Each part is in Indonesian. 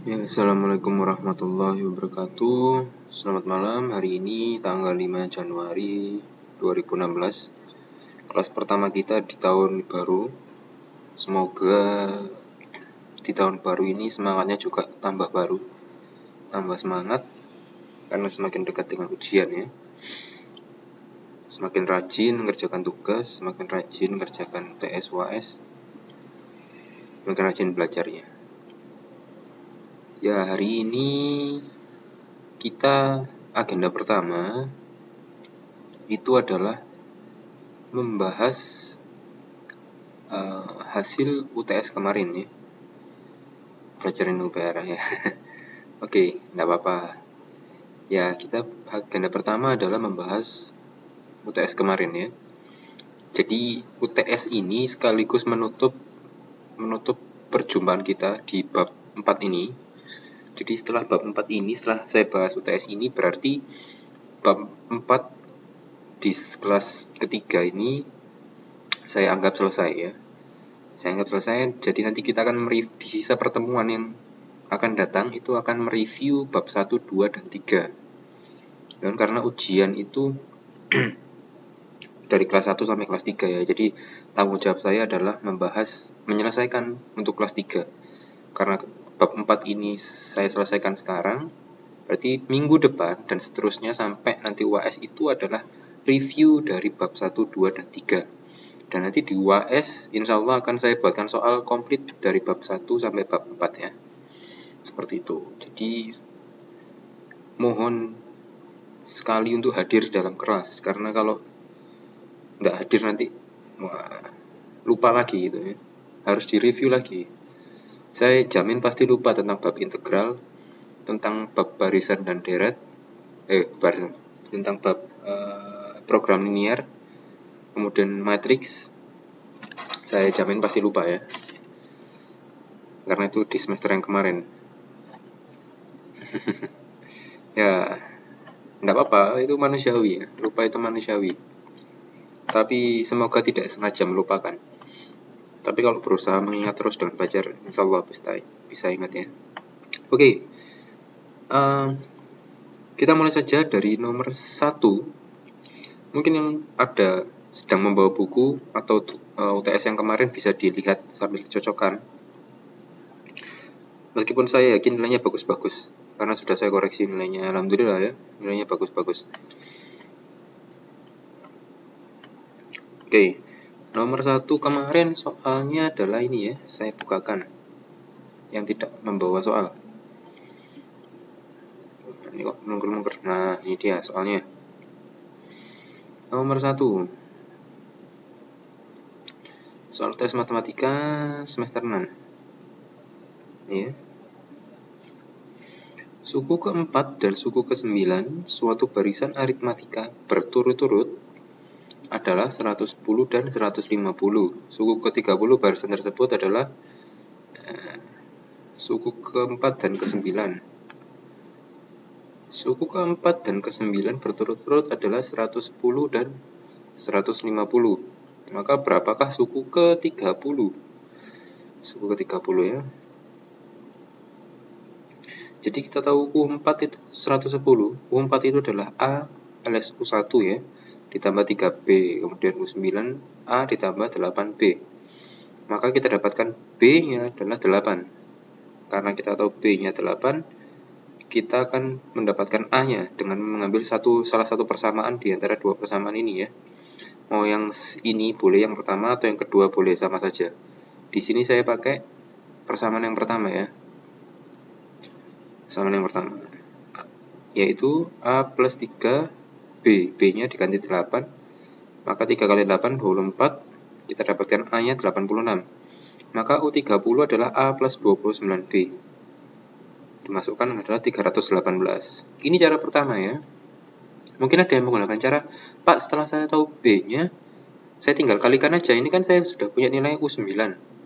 Ya, Assalamualaikum warahmatullahi wabarakatuh. Selamat malam, hari ini tanggal 5 Januari 2016. Kelas pertama kita di tahun baru. Semoga di tahun baru ini semangatnya juga tambah baru, tambah semangat, karena semakin dekat dengan ujian ya. Semakin rajin mengerjakan tugas, semakin rajin mengerjakan TS UAS, semakin rajin belajarnya. Ya, hari ini kita agenda pertama itu adalah membahas hasil UTS kemarin ya, pelajaran UPR ya. Oke, enggak apa-apa. Ya, kita agenda pertama adalah membahas UTS kemarin ya. Jadi UTS ini sekaligus menutup perjumpaan kita di bab 4 ini. Jadi setelah bab 4 ini, setelah saya bahas UTS ini, berarti bab 4 di kelas ketiga ini saya anggap selesai ya. Saya anggap selesai, jadi nanti kita akan di sisa pertemuan yang akan datang itu akan mereview bab 1, 2, dan 3. Dan karena ujian itu dari kelas 1 sampai kelas 3 ya, jadi tanggung jawab saya adalah menyelesaikan untuk kelas 3. Karena bab 4 ini saya selesaikan sekarang, berarti minggu depan dan seterusnya sampai nanti UAS itu adalah review dari bab 1, 2, dan 3. Dan nanti di UAS insya Allah akan saya buatkan soal komplit dari bab 1 sampai bab 4 ya. Seperti itu. Jadi mohon sekali untuk hadir dalam kelas, karena kalau nggak hadir nanti lupa lagi gitu ya. Harus direview lagi. Saya jamin pasti lupa tentang bab integral, tentang bab barisan dan deret, tentang bab program linear, kemudian matriks. Saya jamin pasti lupa ya. Karena itu di semester yang kemarin. Ya, enggak apa-apa, itu manusiawi ya. Lupa itu manusiawi. Tapi semoga tidak sengaja melupakan. Tapi kalau berusaha mengingat terus dengan belajar, insya Allah bisa ingat ya. Oke, kita mulai saja dari nomor 1. Mungkin yang ada sedang membawa buku atau UTS yang kemarin bisa dilihat sambil cocokkan. Meskipun saya yakin nilainya bagus-bagus, karena sudah saya koreksi nilainya, alhamdulillah ya, nilainya bagus-bagus. Oke, nomor 1 kemarin soalnya adalah ini ya, saya bukakan yang tidak membawa soal. Ini kok mengker-mengker. Nah, ini dia soalnya. Nomor 1. Soal tes matematika semester 6. Ya. Suku keempat dan suku ke-9 suatu barisan aritmatika berturut-turut adalah 110 dan 150. Suku ke-30 barisan tersebut adalah suku keempat dan ke-9. Suku keempat dan ke-9 berturut-turut adalah 110 dan 150. Maka berapakah suku ke-30? Suku ke-30 ya. Jadi kita tahu U4 itu 110. U4 itu adalah A alias U1 ya, ditambah 3B, kemudian U9 A ditambah 8B. Maka kita dapatkan B-nya adalah 8. Karena kita tahu B-nya 8, kita akan mendapatkan A-nya dengan mengambil salah satu persamaan di antara dua persamaan ini ya. Mau yang ini boleh yang pertama atau yang kedua boleh, sama saja. Di sini saya pakai persamaan yang pertama ya. Persamaan yang pertama yaitu A plus 3B, B-nya diganti 8, maka 3 kali 8 24, kita dapatkan A-nya 86. Maka U30 adalah A plus 29B, dimasukkan adalah 318. Ini cara pertama ya. Mungkin ada yang menggunakan cara, Pak, setelah saya tahu B-nya, saya tinggal kalikan aja. Ini kan saya sudah punya nilai U9.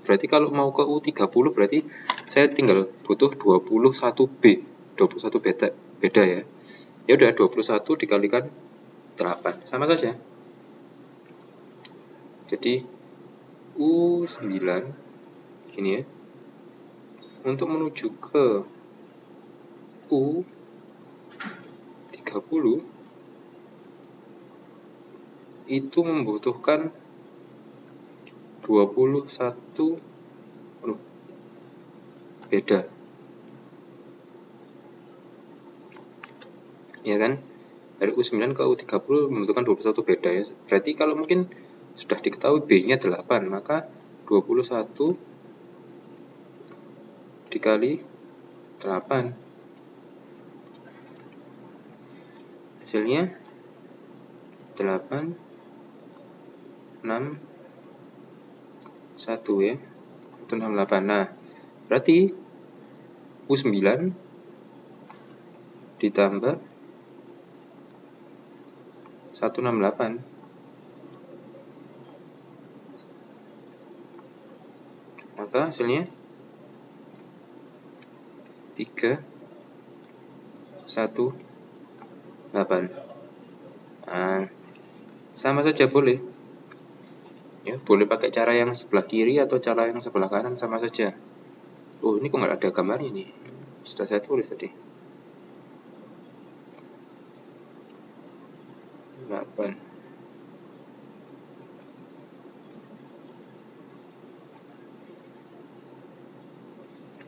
Berarti kalau mau ke U30 berarti saya tinggal butuh 21B. 21 beda ya. Ya udah 21 dikalikan 8. Sama saja. Jadi U9 gini ya. Untuk menuju ke U30 itu membutuhkan 21 beda, ya kan? Dari U9 ke U30 membutuhkan 21 beda ya. Berarti kalau mungkin sudah diketahui B-nya 8, maka 21 dikali 8 hasilnya 8, 6, 1 ya, itu 68. Nah, berarti U9 ditambah 168, maka hasilnya 318. Nah, sama saja boleh ya, boleh pakai cara yang sebelah kiri atau cara yang sebelah kanan, sama saja. Oh, ini kok nggak ada gambarnya nih, sudah saya tulis tadi. 8.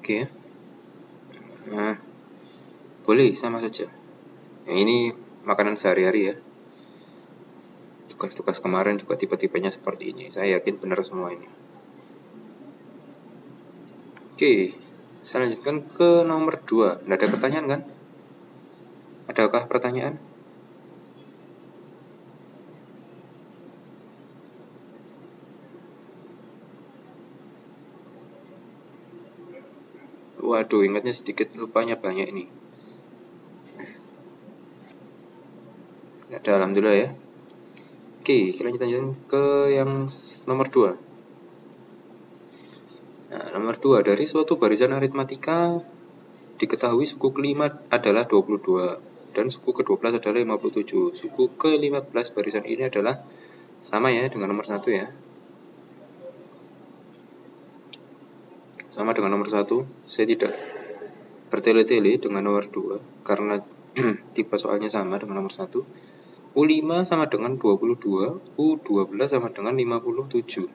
Oke. Nah, boleh sama saja. Nah, ini makanan sehari-hari ya. Tugas-tugas kemarin juga tipe-tipenya seperti ini. Saya yakin benar semua ini. Oke, saya lanjutkan ke nomor 2. Nggak ada pertanyaan kan? Adakah pertanyaan? Waduh, ingatnya sedikit, lupanya banyak ini. Nggak ada, alhamdulillah ya. Oke, kita lanjutkan ke yang nomor 2. Nah, nomor 2, dari suatu barisan aritmatika diketahui suku kelima adalah 22 dan suku ke-12 adalah 57. Suku ke-15 barisan ini adalah sama ya dengan nomor 1 ya. Sama dengan nomor 1. Saya tidak bertele-tele dengan nomor 2 karena tipe soalnya sama dengan nomor 1. U5 sama dengan 22, U12 sama dengan 57.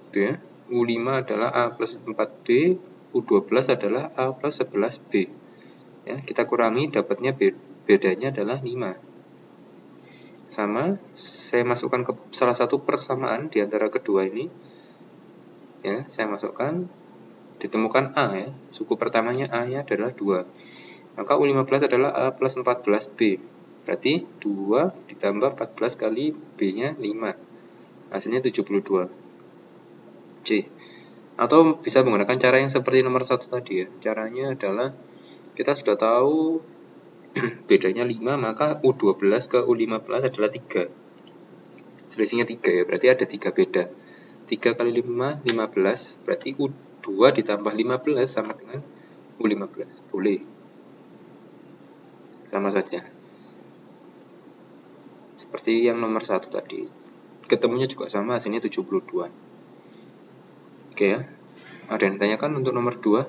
Itu ya. U5 adalah A plus 4B, U12 adalah A plus 11B. Ya, kita kurangi, dapatnya bedanya adalah 5. Sama, saya masukkan ke salah satu persamaan di antara kedua ini. Ya, saya masukkan, ditemukan A ya. Suku pertamanya A-nya adalah 2. Maka U15 adalah A plus 14B. Berarti 2 ditambah 14 kali B-nya 5. Hasilnya 72. C. Atau bisa menggunakan cara yang seperti nomor 1 tadi ya. Caranya adalah kita sudah tahu bedanya 5, maka U12 ke U15 adalah 3. Selisihnya 3 ya, berarti ada 3 beda. 3 kali 5, 15. Berarti U2 ditambah 15 sama dengan U15. Boleh. Sama saja. Seperti yang nomor 1 tadi. Ketemunya juga sama, hasilnya 72. Oke ya. Ada yang ditanyakan untuk nomor 2?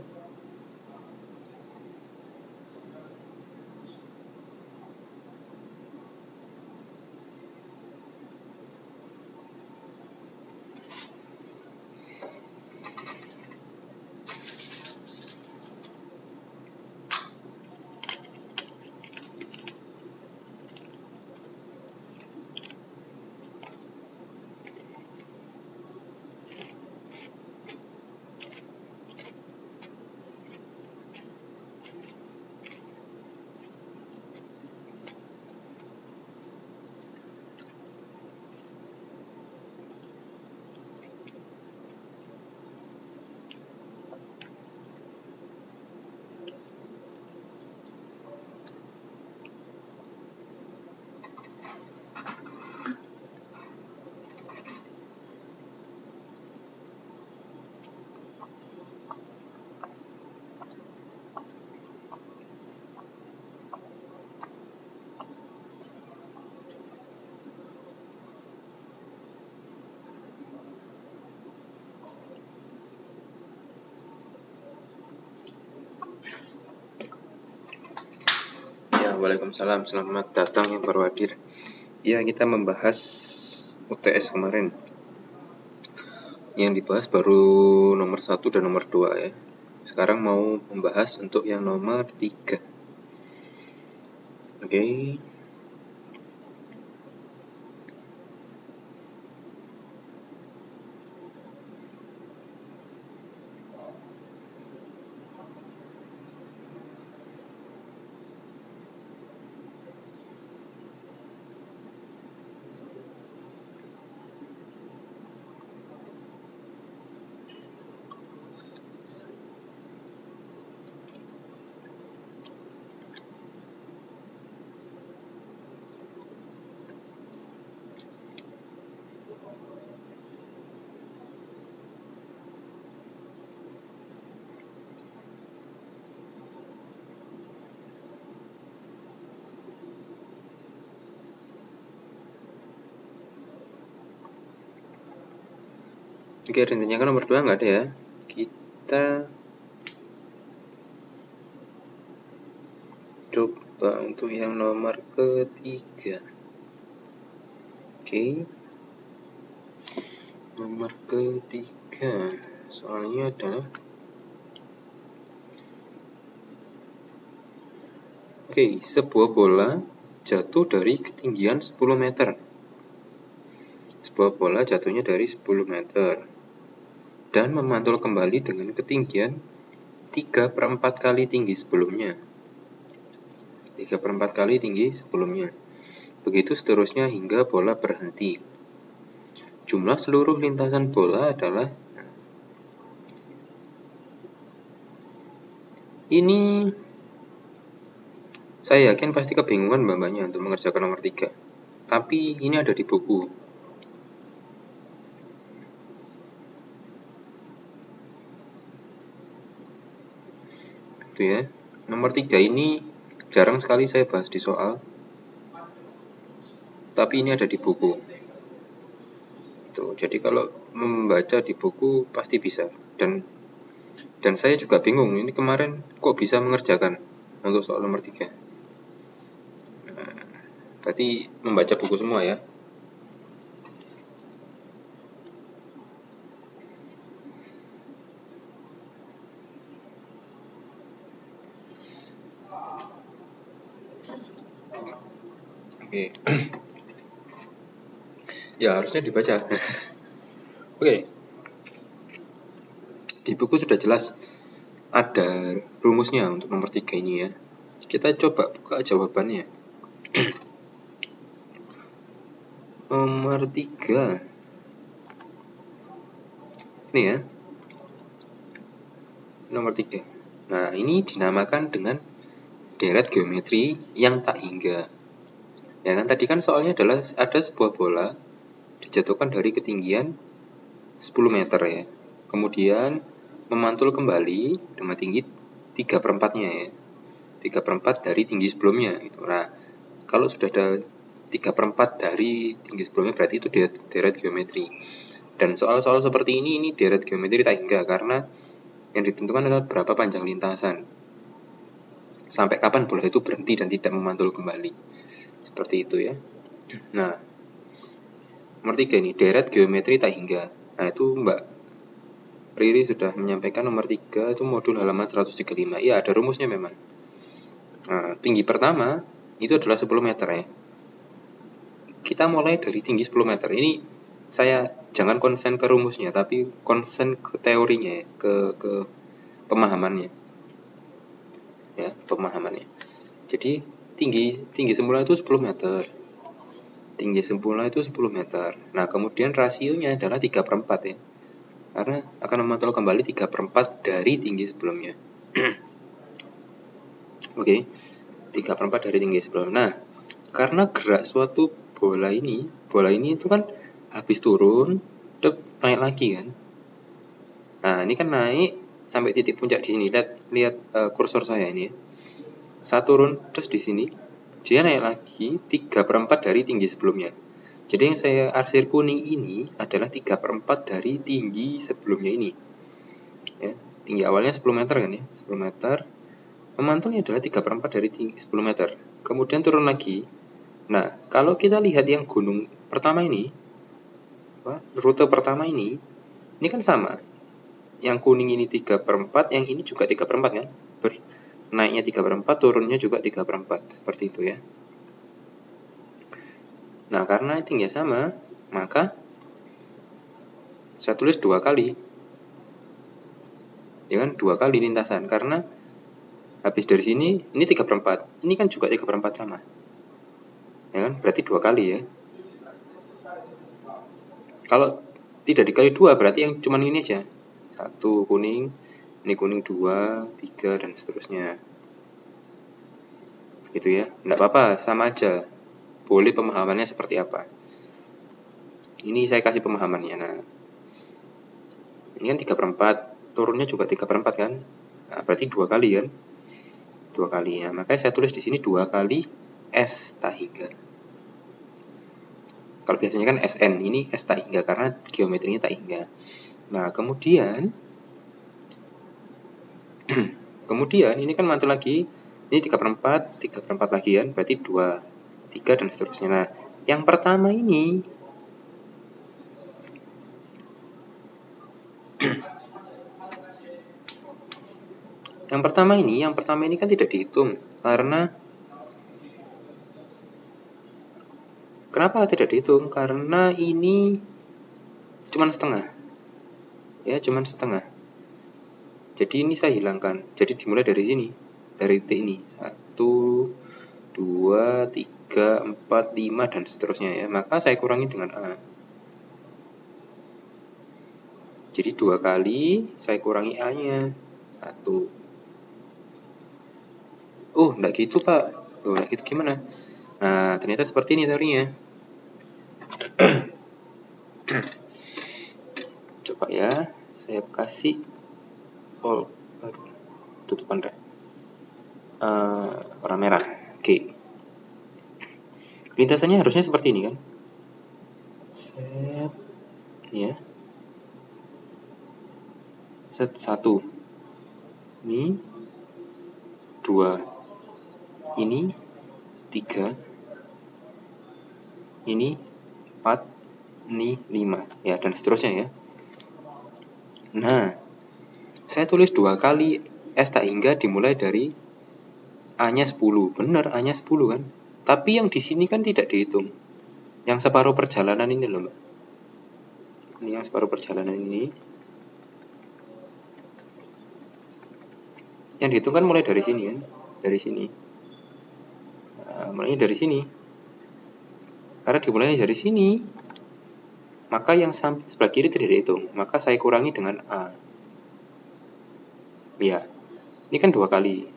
Waalaikumsalam, selamat datang yang baru hadir. Ya, kita membahas UTS kemarin. Yang dibahas baru nomor 1 dan nomor 2 ya. Sekarang mau membahas untuk yang nomor 3. Oke. Oke, rintannya kan nomor 2 nggak ada ya. Kita coba untuk yang nomor ketiga. Oke. Nomor ketiga, soalnya adalah sebuah bola jatuh dari ketinggian 10 meter. Sebuah bola jatuhnya dari 10 meter dan memantul kembali dengan ketinggian 3/4 kali tinggi sebelumnya. 3/4 kali tinggi sebelumnya. Begitu seterusnya hingga bola berhenti. Jumlah seluruh lintasan bola adalah, ini saya yakin pasti kebingungan mbak-mbaknya untuk mengerjakan nomor 3. Tapi ini ada di buku. Itu ya. Nomor 3 ini jarang sekali saya bahas di soal. Tapi ini ada di buku. Tuh, jadi kalau membaca di buku pasti bisa. Dan saya juga bingung, ini kemarin kok bisa mengerjakan untuk soal nomor 3. Berarti membaca buku semua ya. Oke. Ya, harusnya dibaca. Oke. Di buku sudah jelas ada rumusnya untuk nomor 3 ini ya. Kita coba buka jawabannya. Nomor 3. Ini ya. Nomor 3. Nah, ini dinamakan dengan deret geometri yang tak hingga. Ya kan, tadi kan soalnya adalah ada sebuah bola dijatuhkan dari ketinggian 10 meter ya. Kemudian memantul kembali dengan tinggi 3/4-nya ya. 3/4 dari tinggi sebelumnya gitu. Nah, kalau sudah ada 3/4 dari tinggi sebelumnya berarti itu deret geometri. Dan soal-soal seperti ini deret geometri tak hingga karena yang ditentukan adalah berapa panjang lintasan. Sampai kapan bola itu berhenti dan tidak memantul kembali. Seperti itu ya. Nah, nomor 3 ini deret geometri tak hingga. Nah, itu Mbak Riri sudah menyampaikan nomor 3 itu modul halaman 135. Iya, ada rumusnya memang. Nah, tinggi pertama itu adalah 10 meter ya. Kita mulai dari tinggi 10 meter. Ini saya jangan konsen ke rumusnya, tapi konsen ke teorinya ya, ke pemahamannya. Ya, pemahamannya. Jadi tinggi semula itu 10 meter. Tinggi semula itu 10 meter. Nah, kemudian rasionya adalah 3/4 ya. Karena akan memantul kembali 3/4 dari tinggi sebelumnya. Oke. 3/4 dari tinggi sebelumnya. Nah, karena gerak suatu bola ini itu kan habis turun, naik lagi kan. Nah, ini kan naik sampai titik puncak di sini. Lihat kursor saya ini ya. Saat turun terus di sini dia naik lagi 3/4 dari tinggi sebelumnya. Jadi yang saya arsir kuning ini adalah 3/4 dari tinggi sebelumnya ini. Ya, tinggi awalnya 10 meter kan ya, 10 meter. Memantulnya adalah 3/4 dari tinggi 10 meter. kemudian turun lagi. Nah, kalau kita lihat yang gunung pertama ini, rute pertama ini kan sama. Yang kuning ini 3/4, yang ini juga 3/4 kan? Naiknya 3/4, turunnya juga 3/4, seperti itu ya. Nah, karena tingginya sama, maka saya tulis 2 kali. Ya kan, 2 kali lintasan, karena habis dari sini, ini 3/4, ini kan juga 3/4 sama. Ya kan, berarti 2 kali ya. Kalau tidak dikali 2, berarti yang cuma ini aja. 1 kuning, ini kuning 2, 3, dan seterusnya. Gitu ya. Enggak apa-apa, sama aja. Boleh pemahamannya seperti apa. Ini saya kasih pemahamannya. Nah, ini kan 3/4, turunnya juga 3/4 kan? Nah, berarti 2 kali kan? 2 kali. Nah, makanya saya tulis di sini 2 kali S tak hingga. Kalau biasanya kan SN, ini S tak hingga karena geometrinya tak hingga. Nah, kemudian ini kan mantul lagi. Ini 3/4, 3/4 lagi kan, berarti 2, 3, dan seterusnya. Nah, yang pertama ini yang pertama ini kan tidak dihitung karena kenapa tidak dihitung? Karena ini cuma setengah. Ya, cuma setengah. Jadi ini saya hilangkan. Jadi dimulai dari sini. Dari titik ini. 1, 2, 3, 4, 5, dan seterusnya ya. Maka saya kurangi dengan A. Jadi 2 kali saya kurangi A-nya. 1. Oh, enggak gitu, Pak. Oh, enggak gitu gimana? Nah, ternyata seperti ini teorinya. Coba ya, saya kasih aduh, tutupan deh. Warna merah. Oke. Lintasannya harusnya seperti ini kan? Set ya. Set 1. Ini 2. Ini 3. Ini 4. Ini 5. Ya, dan seterusnya ya. Nah, saya tulis 2 kali S tak hingga dimulai dari A-nya 10. Benar, A-nya 10 kan? Tapi yang di sini kan tidak dihitung. Yang separuh perjalanan ini loh, Mbak. Ini yang separuh perjalanan ini. Yang dihitung kan mulai dari sini kan? Dari sini. Nah, mulainya dari sini. Karena dimulai dari sini, maka yang sebelah kiri tidak dihitung. Maka saya kurangi dengan A. Ya, ini kan 2 kali.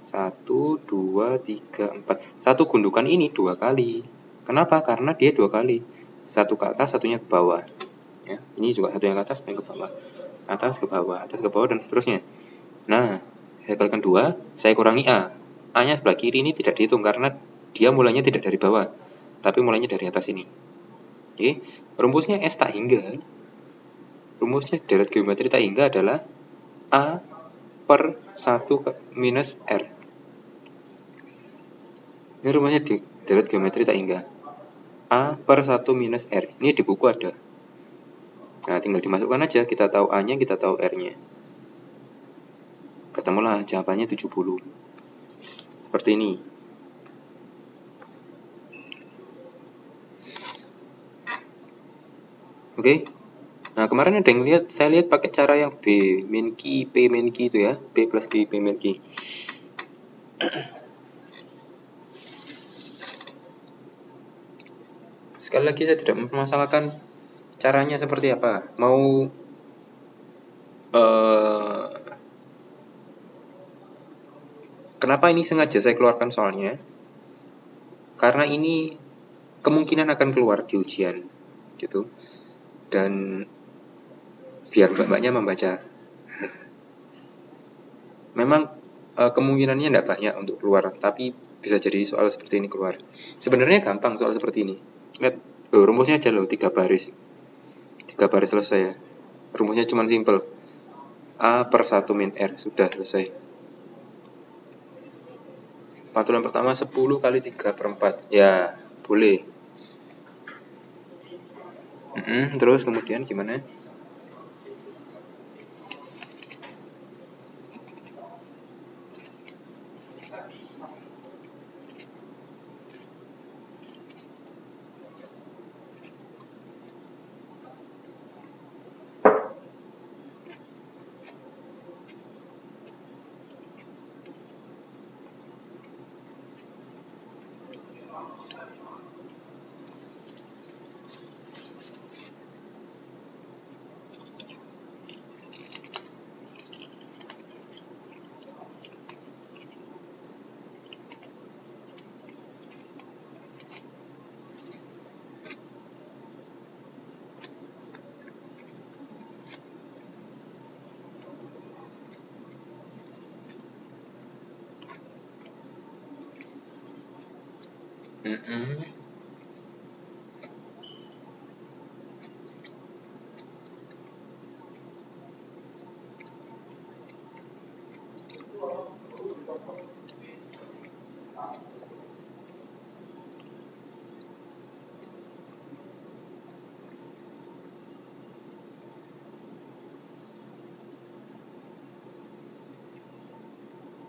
1, 2, 3, 4. Satu gundukan ini 2 kali. Kenapa? Karena dia 2 kali. Satu ke atas, satunya ke bawah. Ya, ini juga satu yang ke atas, satu yang ke bawah. Atas ke bawah, dan seterusnya. Nah, saya kalikan 2, saya kurangi A. A-nya sebelah kiri ini tidak dihitung karena dia mulainya tidak dari bawah, tapi mulainya dari atas ini. Oke, rumusnya S tak hingga. Rumusnya deret geometri tak hingga adalah A per 1 minus R. Ini rumusnya di deret geometri tak hingga. A per 1 minus R. Ini di buku ada. Nah, tinggal dimasukkan aja. Kita tahu A-nya, kita tahu R-nya. Ketemulah jawabannya 70. Seperti ini. Oke. Nah, kemarin ada yang saya lihat pakai cara yang B min Q, P min Q itu ya. B plus Q, P min Q. Sekali lagi saya tidak mempermasalahkan caranya seperti apa. Mau kenapa ini sengaja saya keluarkan soalnya? Karena ini kemungkinan akan keluar di ujian gitu. Dan biar mbak-mbaknya membaca. Memang kemungkinannya tidak banyak untuk keluar, tapi bisa jadi soal seperti ini keluar. Sebenarnya gampang soal seperti ini. Lihat, rumusnya aja loh, 3 baris. 3 baris selesai ya. Rumusnya cuma simple. A per 1 min R, sudah selesai. Pantulon pertama 10 kali 3/4. Ya, boleh. Terus kemudian gimana?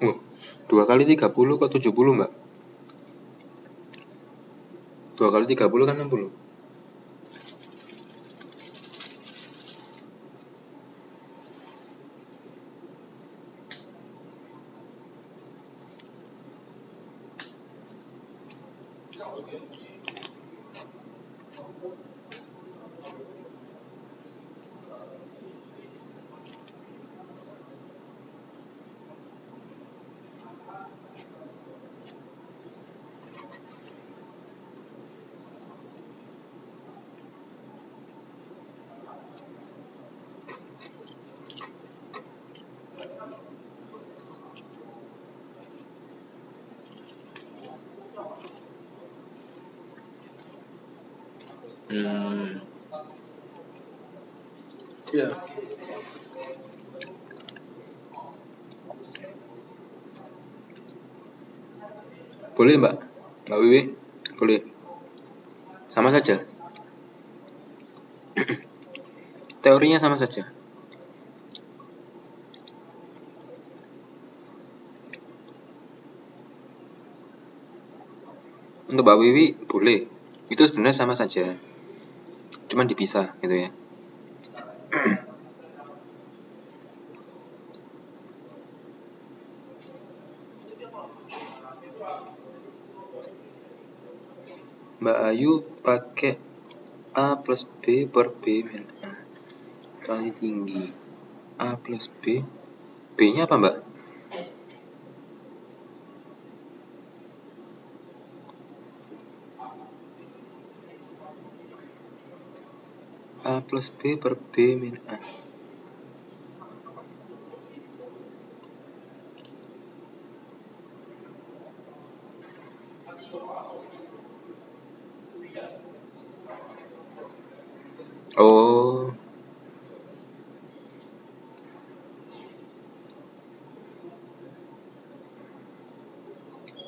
Oh, 2 kali 30 ke 70, Mbak. 2 kali 30 kan 60. Ya. Boleh, Mbak. Mbak Wiwi, boleh. Sama saja. Teorinya sama saja. Untuk Mbak Wiwi, boleh. Itu sebenarnya sama saja. Cuman dipisah gitu ya. Mbak Ayu pakai A plus B per B min A kali tinggi. A plus B. B-nya apa, Mbak? A plus B per B min A. Oh,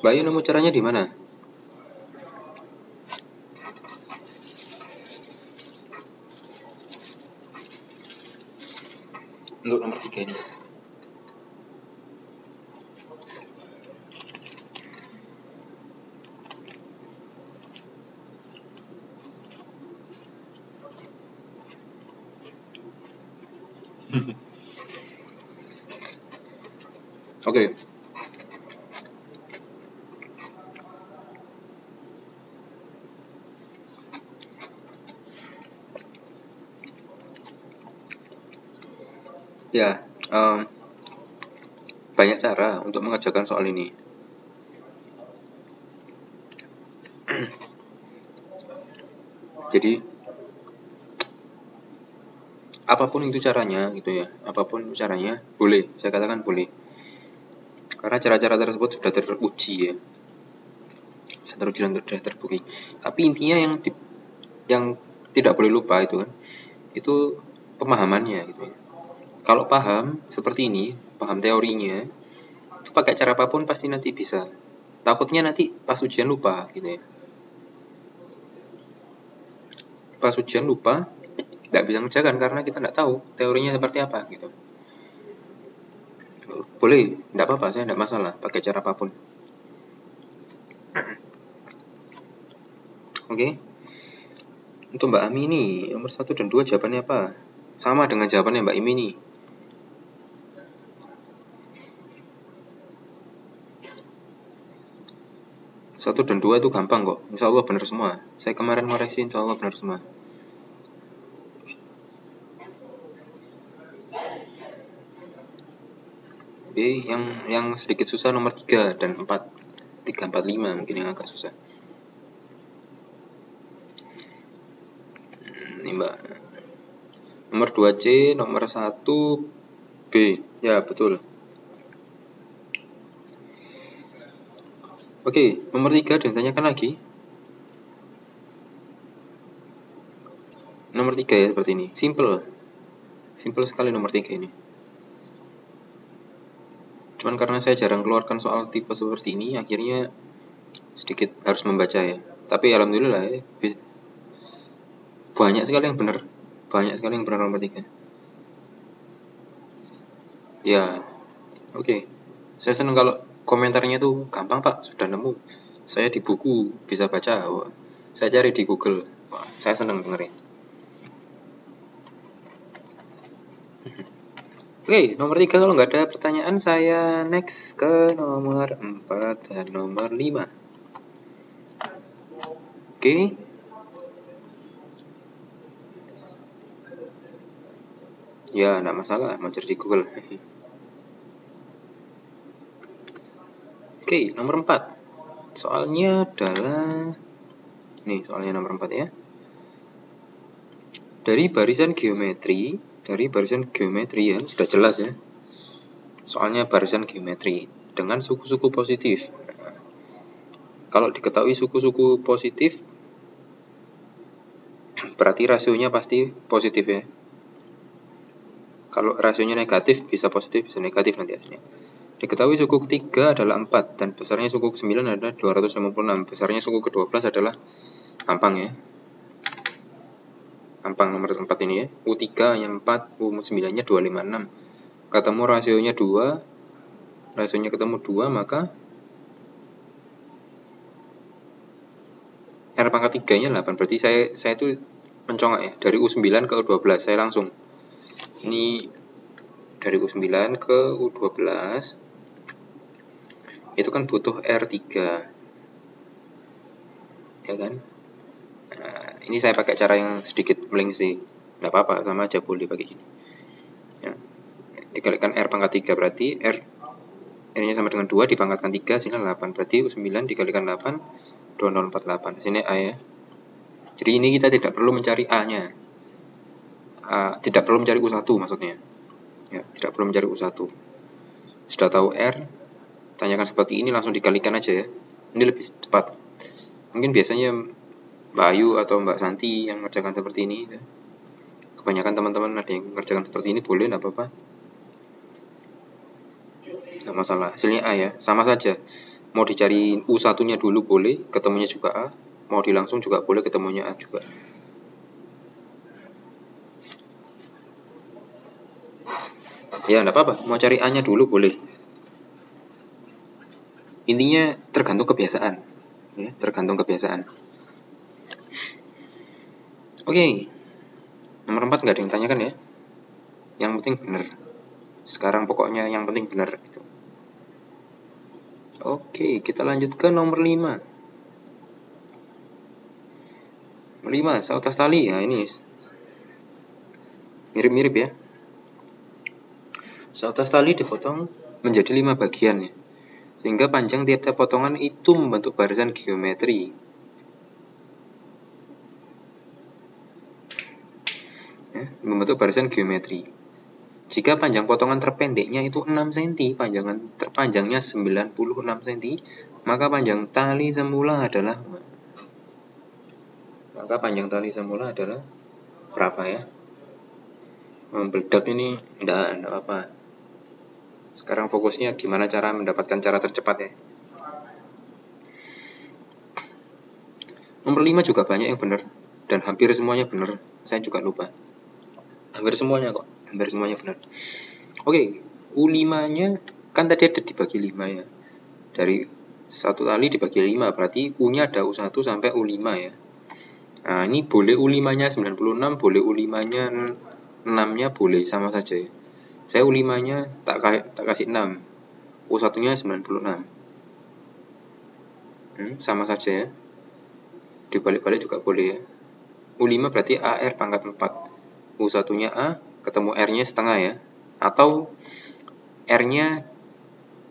Mbak Ayu nemu caranya di mana? Untuk nomor 3 ini. Oke. Ya, banyak cara untuk mengerjakan soal ini. Jadi apapun itu caranya gitu ya, apapun caranya boleh, saya katakan boleh. Karena cara-cara tersebut sudah teruji ya. Sudah teruji dan sudah terbukti. Tapi intinya yang tidak boleh lupa itu kan, itu pemahamannya gitu ya. Kalau paham seperti ini, paham teorinya, itu pakai cara apapun pasti nanti bisa Takutnya nanti pas ujian lupa gitu ya. Pas ujian lupa, nggak bisa ngerjakan karena kita nggak tahu teorinya seperti apa gitu. Boleh, nggak apa-apa, saya nggak masalah pakai cara apapun. Oke. Untuk Mbak Ami ini, nomor 1 dan 2 jawabannya apa? Sama dengan jawabannya Mbak Imi nih. Satu dan 2 itu gampang kok, insya Allah benar semua. Saya kemarin ngoreksi, insya Allah benar semua. Oke, yang sedikit susah nomor 3 dan 4. 3, 4, 5 mungkin yang agak susah. Ini Mbak. Nomor 2C, nomor 1B. Ya, betul. Oke, nomor 3 ditanyakan lagi. Nomor 3 ya seperti ini. Simple sekali nomor 3 ini. Cuman karena saya jarang keluarkan soal tipe seperti ini, akhirnya sedikit harus membaca ya. Tapi alhamdulillah ya, banyak sekali yang benar. Nomor 3. Ya, oke. Saya senang kalau komentarnya tuh gampang Pak, sudah nemu. Saya di buku bisa baca. Wah, saya cari di Google. Wah, saya senang dengerin. Oke, nomor 3 kalau nggak ada pertanyaan saya next ke nomor 4 dan nomor 5. Oke. Ya, nggak masalah, mau cari di Google. Oke, nomor 4. Soalnya adalah nih, soalnya nomor 4 ya. Dari barisan geometri ya, sudah jelas ya. Soalnya barisan geometri dengan suku-suku positif. Kalau diketahui suku-suku positif, berarti rasionya pasti positif ya. Kalau rasionya negatif, bisa positif, bisa negatif nanti hasilnya. Diketahui suku ketiga adalah 4, dan besarnya suku ke-9 adalah 256. Besarnya suku ke-12 adalah gampang ya. Gampang nomor 4 ini ya. U3 nya 4, U9-nya 256. Ketemu rasionya 2, rasionya ketemu 2, maka R pangkat 3-nya 8. Berarti saya itu mencongak ya. Dari U9 ke U12, saya langsung. Ini dari U9 ke U12, itu kan butuh R3. Ya kan? Nah, ini saya pakai cara yang sedikit melengsing. Nggak apa-apa, sama aja boleh pakai gini. Ya. Dikalikan R pangkat 3, berarti R-nya sama dengan 2, dipangkatkan 3, sini 8. Berarti U9 dikalikan 8, 2048. Sini A ya. Jadi ini kita tidak perlu mencari A-nya. Tidak perlu mencari U1 maksudnya. Ya, tidak perlu mencari U1. Sudah tahu R, tanyakan seperti ini, langsung dikalikan aja ya. Ini lebih cepat. Mungkin biasanya Mbak Ayu atau Mbak Santi yang mengerjakan seperti ini. Kebanyakan teman-teman ada yang mengerjakan seperti ini, boleh, nggak apa-apa. Nggak masalah. Hasilnya A ya, sama saja. Mau dicari U1-nya dulu boleh, ketemunya juga A. Mau dilangsung juga boleh, ketemunya A juga. Ya, nggak apa-apa. Mau cari A-nya dulu boleh. Intinya tergantung kebiasaan. Ya, tergantung kebiasaan. Oke. Nomor 4 nggak ada yang tanyakan ya. Yang penting benar. Sekarang pokoknya yang penting benar itu. Oke, kita lanjut ke nomor 5. Nomor 5, seutas tali. Ya, ini mirip-mirip ya. Seutas tali dipotong menjadi 5 bagian ya. Sehingga panjang tiap-tiap potongan itu membentuk barisan geometri. Ya, membentuk barisan geometri. Jika panjang potongan terpendeknya itu 6 cm, panjangan terpanjangnya 96 cm, maka panjang tali semula adalah berapa ya? Membeledak ini enggak apa-apa. Sekarang fokusnya gimana cara mendapatkan cara tercepat ya. Nomor 5 juga banyak yang benar, dan hampir semuanya benar. Saya juga lupa. Hampir semuanya kok, hampir semuanya benar. Oke, U5-nya kan tadi ada dibagi 5 ya. Dari satu kali dibagi 5, berarti U-nya ada U1 sampai U5 ya. Nah, ini boleh U5-nya 96, boleh U5-nya 6-nya boleh, sama saja ya. Saya U5-nya tak kasih 6, U1-nya 96. Sama saja ya. Dibalik-balik juga boleh ya. U5 berarti AR pangkat 4. U1-nya A, ketemu R-nya setengah ya. Atau R-nya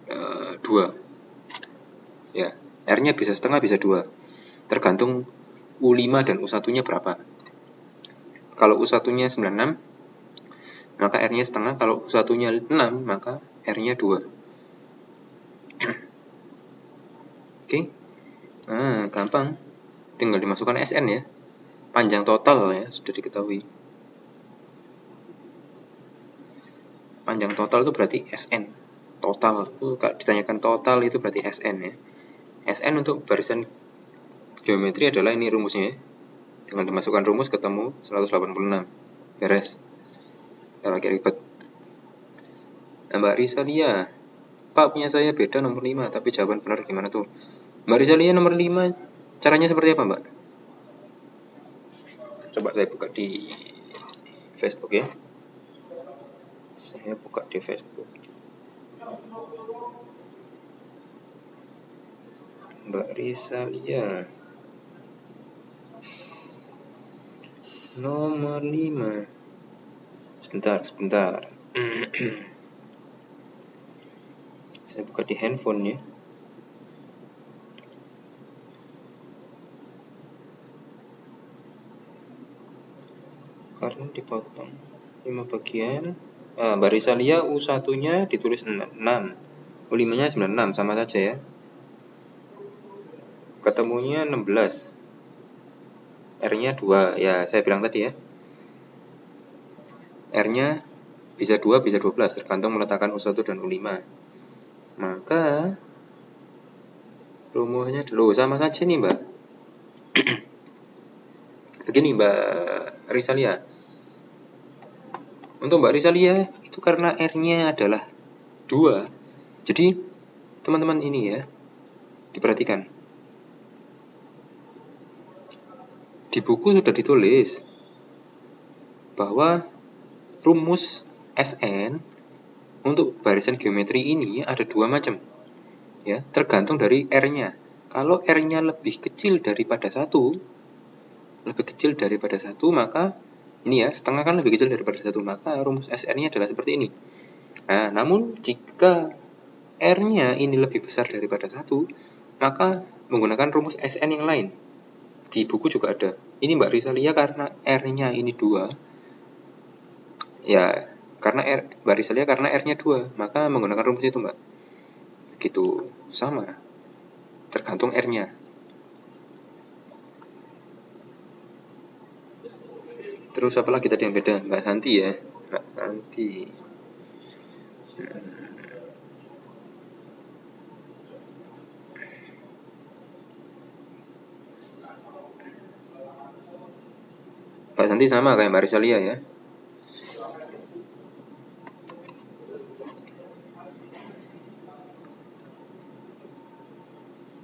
2. Ya, R-nya bisa setengah, bisa 2. Tergantung U5 dan U1-nya berapa. Kalau U1-nya 96, maka R-nya setengah. Kalau U1-nya 6, maka R-nya 2. Oke. Nah, gampang. Tinggal dimasukkan SN ya. Panjang total ya, sudah diketahui. Panjang total itu berarti SN. Total itu kalau ditanyakan total itu berarti SN ya. SN untuk barisan geometri adalah ini rumusnya ya. Dengan dimasukkan rumus ketemu 186. Beres. Tidak lagi ribet. Nah, Mbak Risalia, Pak punya saya beda nomor 5, tapi jawaban benar gimana tuh? Mbak Risalia nomor 5, caranya seperti apa Mbak? Coba saya buka di Facebook ya. Saya buka di Facebook. Mbak Risalia nomor 5. Sebentar. Saya buka di handphone ya. Karena dipotong 5 bagian. Mbak Risalia U1-nya ditulis 6, U5-nya 96, sama saja ya. Ketemunya 16. R-nya 2, ya saya bilang tadi ya. R-nya bisa 2, bisa 12, tergantung meletakkan U1 dan U5. Maka rumusnya dulu sama saja nih Mbak. Begini Mbak Risalia. Untuk Mbak Risalia itu karena R-nya adalah 2. Jadi teman-teman ini ya, diperhatikan. Di buku sudah ditulis bahwa rumus SN untuk barisan geometri ini ada 2 macam. Ya, tergantung dari R-nya. Kalau R-nya lebih kecil daripada 1, maka ini ya, setengah kan lebih kecil daripada 1, maka rumus SN-nya adalah seperti ini. Nah, namun jika R-nya ini lebih besar daripada 1, maka menggunakan rumus SN yang lain. Di buku juga ada. Ini Mbak Risalia karena R-nya ini 2. Ya, karena Mbak Risalia karena R-nya 2, maka menggunakan rumus itu Mbak. Begitu, sama. Tergantung R-nya. Terus apa lagi tadi yang beda? Mbak Santi ya. Mbak Santi. Mbak Santi sama kayak Mbak Risalia ya.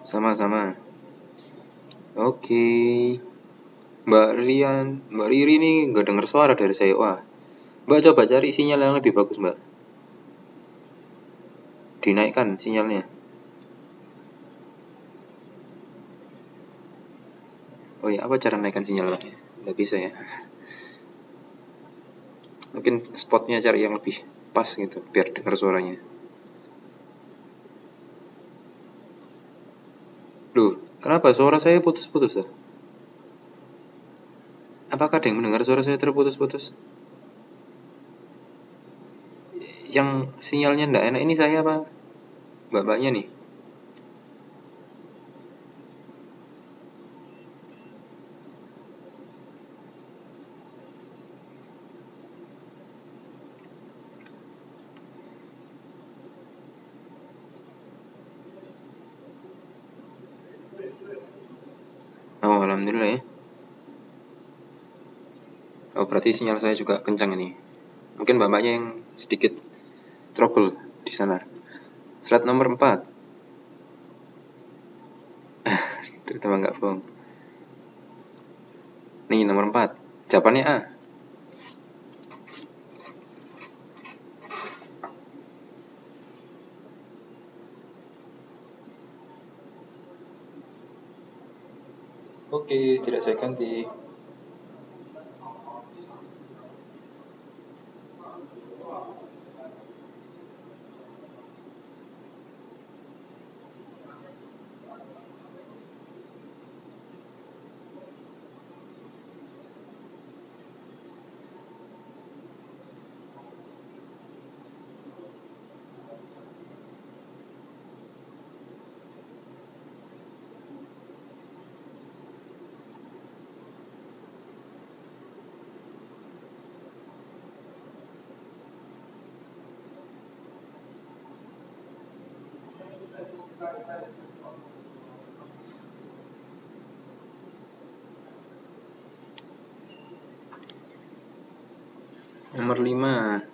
Sama-sama. Oke. Mbak Riri nih nggak dengar suara dari saya. Wah. Mbak coba cari sinyal yang lebih bagus Mbak. Dinaikkan sinyalnya. Oh ya, apa cara naikkan sinyal Mbak? Nggak bisa ya. Mungkin spotnya cari yang lebih pas gitu, biar dengar suaranya. Loh, kenapa suara saya putus-putus ya? Apakah ada yang mendengar suara saya terputus-putus? Yang sinyalnya nggak enak ini saya apa? Mbak-mbaknya nih. Oh, alhamdulillah ya. Oh, berarti sinyal saya juga kencang ini. Mungkin mbak-mbaknya yang sedikit trouble di sana. Slide nomor 4. Terutama nggak bohong. Nih nomor 4. Jawabannya A. Oke, tidak saya ganti. Nomor 5.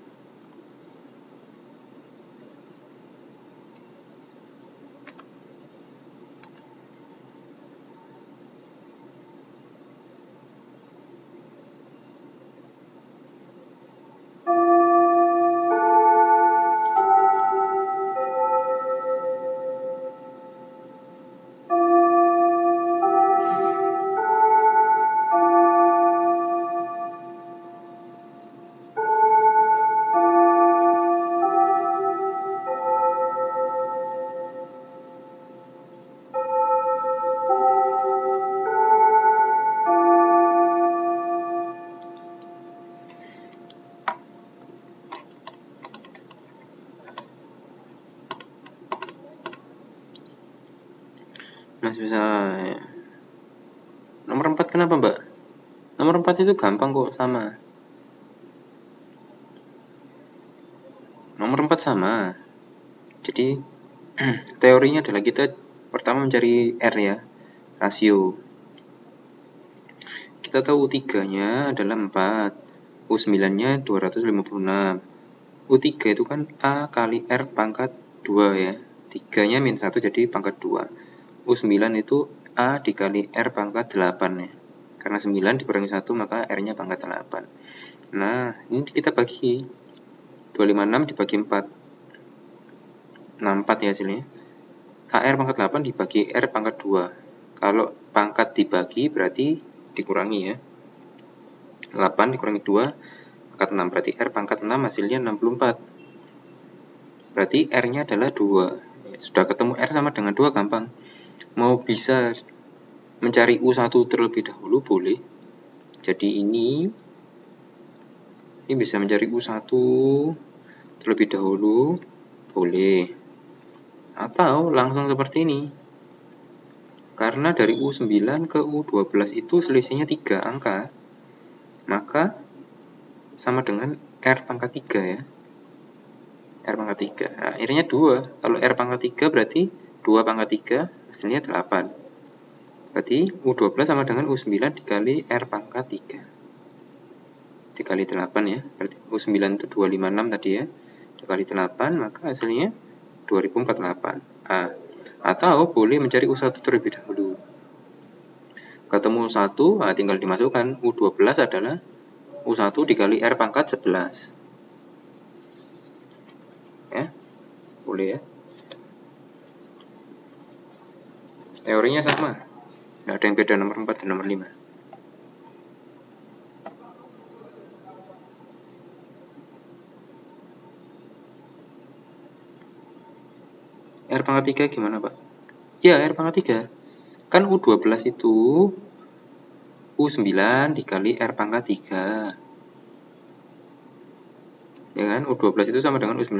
Masih bisa. Nomor 4 kenapa, Mbak? Nomor 4 itu gampang kok, sama. Nomor 4 sama. Jadi teorinya adalah kita pertama mencari R ya, rasio. Kita tahu U3-nya adalah 4, U9-nya 256. U3 itu kan A kali R pangkat 2 ya. 3-nya min 1 jadi pangkat 2. U9 itu A dikali R pangkat 8 ya. Karena 9 dikurangi 1 maka R-nya pangkat 8. Nah, ini kita bagi. 256 dibagi 4. 64 ya hasilnya. AR pangkat 8 dibagi R pangkat 2. Kalau pangkat dibagi berarti dikurangi ya. 8 dikurangi 2 pangkat 6. Berarti R pangkat 6 hasilnya 64. Berarti R-nya adalah 2. Sudah ketemu R sama dengan 2 gampang. Mau bisa mencari U1 terlebih dahulu boleh. Jadi ini bisa mencari U1 terlebih dahulu boleh. Atau langsung seperti ini. Karena dari U9 ke U12 itu selisihnya 3 angka. Maka sama dengan R pangkat 3 ya. R pangkat 3. Nah, akhirnya 2. Kalau R pangkat 3 berarti 2 pangkat 3 hasilnya 8. Berarti U12 sama dengan U9 dikali R pangkat 3. Dikali 8 ya. Berarti U9 itu 256 tadi ya. Dikali 8 maka hasilnya 2048. Atau boleh mencari U1 terlebih dahulu. Ketemu U1, tinggal dimasukkan. U12 adalah U1 dikali R pangkat 11. Ya, boleh ya. Teorinya sama. Nggak ada yang beda nomor 4 dan nomor 5. R pangkat 3 gimana, Pak? Ya, R pangkat 3. Kan U12 itu U9 dikali R pangkat 3. Ya kan? U12 itu sama dengan U9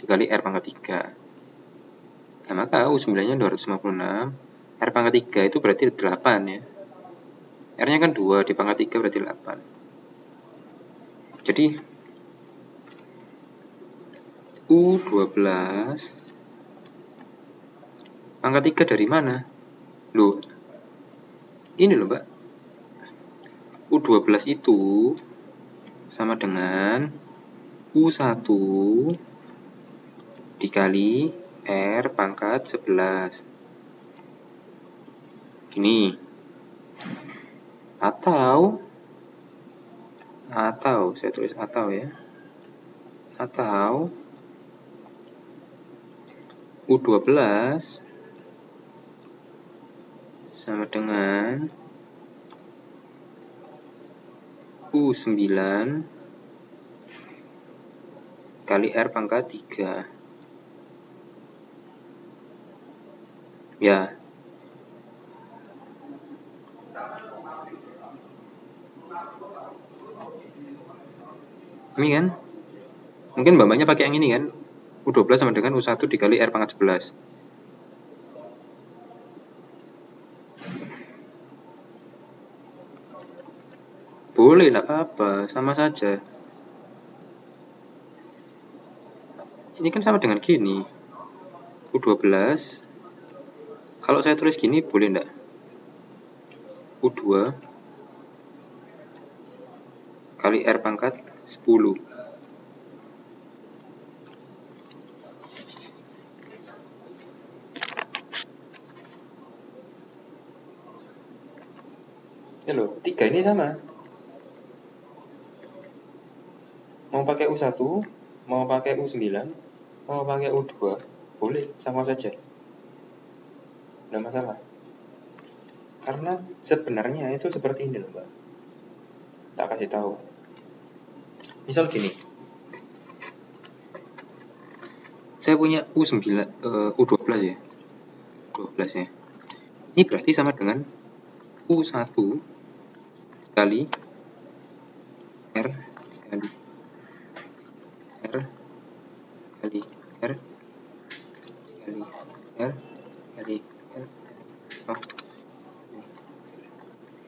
dikali R pangkat 3. Nah, maka U9-nya 256. R pangkat 3 itu berarti 8 ya. R-nya kan 2, di pangkat 3 berarti 8. Jadi U12 pangkat 3 dari mana? Loh, ini loh Mbak, U12 itu sama dengan U1 dikali R pangkat 11. Ini. Atau saya tulis atau ya. Atau U12 sama dengan U9 kali R pangkat 3. Ya. Ini kan? Mungkin mbak-mbaknya pakai yang ini kan? U12 sama dengan U1 dikali R pangkat 11. Boleh, tidak apa-apa, sama saja. Ini kan sama dengan gini. U12. Kalau saya tulis gini, boleh enggak? U2 kali R pangkat 10. Ya loh, 3 ini sama. Mau pakai U1, mau pakai U9, mau pakai U2, boleh, sama saja. Nggak masalah. Karena sebenarnya itu seperti ini loh, Mbak. Tak kasih tahu. Misal gini. Saya punya U9, U12 ya. 12 ya. Ini berarti sama dengan U1 kali R kali R kali R kali R kali R oh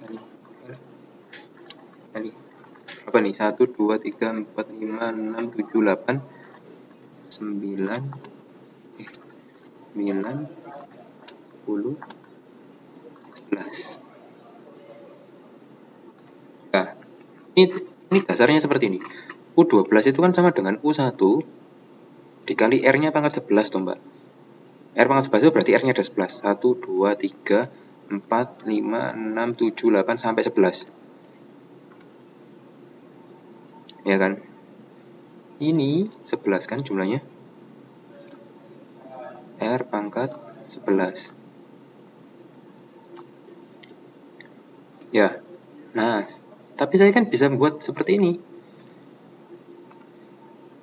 kali R kali apa nih, 1 2 3 4 5 6 7 8 9 10 11 nah ini dasarnya seperti ini. U12 itu kan sama dengan U1 dikali R-nya pangkat 11 toh Mbak. R pangkat 11 itu berarti R-nya ada 11. 1, 2, 3, 4, 5, 6, 7, 8, sampai 11. Ya kan? Ini 11 kan jumlahnya. R pangkat 11. Ya. Nah, tapi saya kan bisa membuat seperti ini.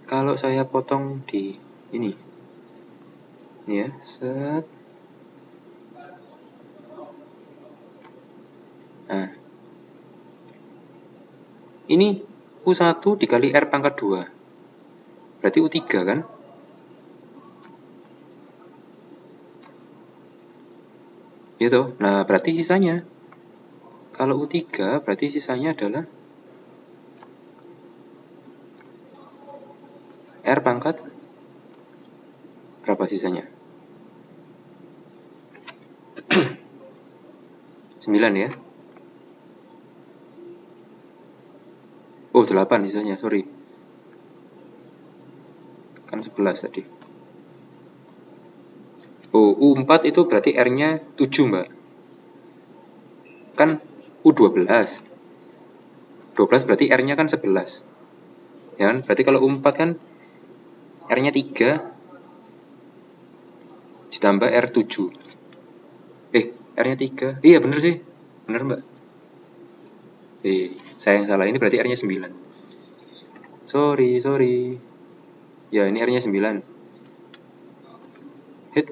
Kalau saya potong di ini. Ini ya, set. Nah. Ini U1 dikali R pangkat 2. Berarti U3 kan? Gitu. Nah, berarti sisanya. Kalau U3 berarti sisanya adalah R pangkat berapa sisanya? 9 ya. Oh, 8 sisanya, sorry. Kan 11 tadi. Oh, U4 itu berarti R-nya 7, Mbak. Kan U12. 12 berarti R-nya kan 11. Ya kan? Berarti kalau U4 kan R-nya 3 ditambah R7. R-nya 3. Iya, bener sih. Bener, Mbak. Saya yang salah. Ini berarti R-nya 9. Sorry. Ya, ini R-nya 9. Hit.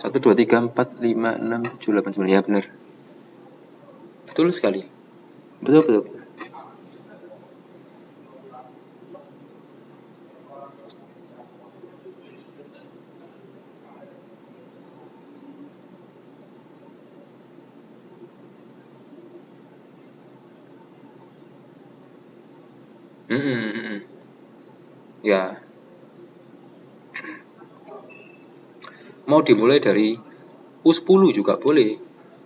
1, 2, 3, 4, 5, 6, 7, 8, 9. Ya, bener. Betul sekali. Betul. Ya. Mau dimulai dari U10 juga boleh.